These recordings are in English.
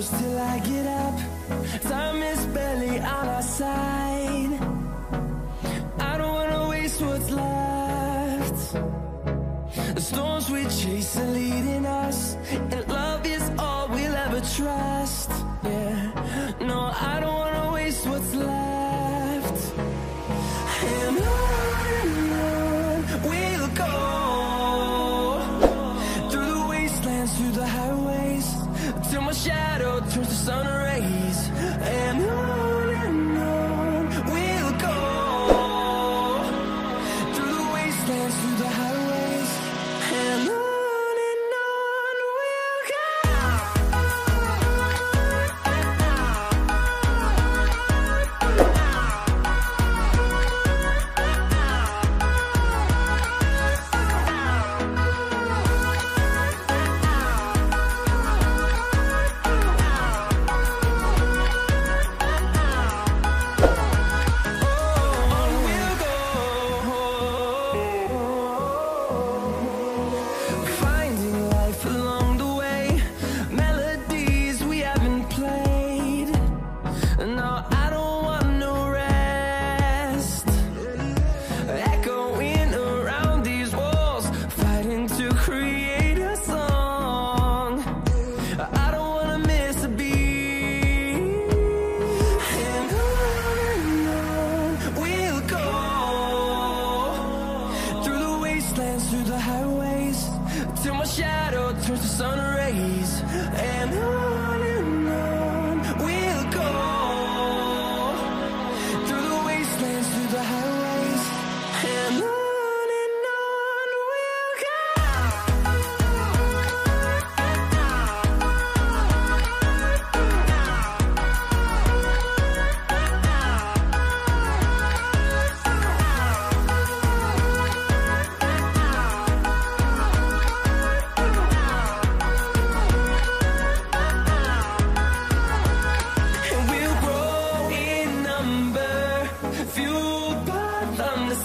close till I get up. Time is barely on our side. I don't wanna waste what's left. The storms we chase are leading us, and love is all we'll ever trust. Yeah, no, I don't wanna waste what's left. And on we'll go, through the wastelands, through the highways, till my shadow turns to sun rays. And on we'll go, through the wastelands, through the highways, and on we'll go. Through the highways, till my shadow turns to sun rays. And on we'll go, through the wastelands, through the highways, and on we'll go.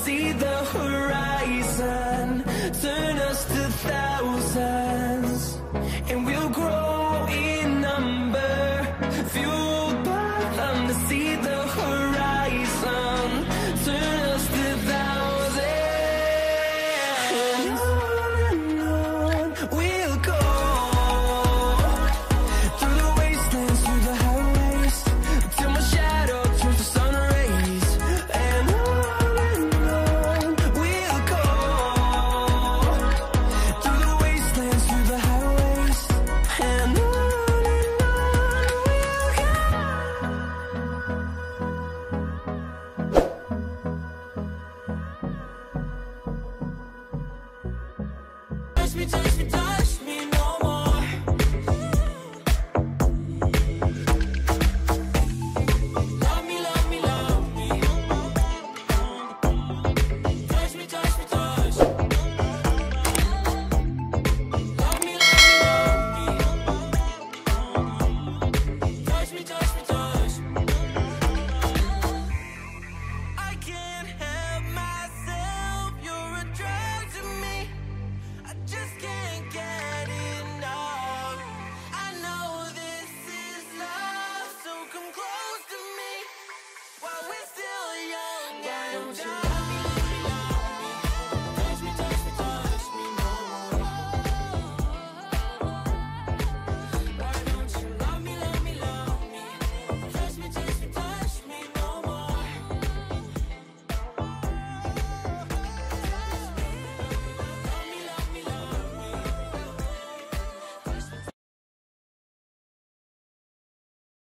See the horizon, turn us to thousands, and we'll grow in number, fueled by them to see the horizon, turn us to thousands. And on we'll go, through the wastelands, through the highways, till my shadow turns to sun rays. And touch me no more. Love me, love me, love me. Touch me, touch me, touch. Love me, love me, love me. Touch me, touch me, touch. I can't help myself, you're a drug to me. I just can't get enough. I know this is love, so come close to me while we're still young and dumb.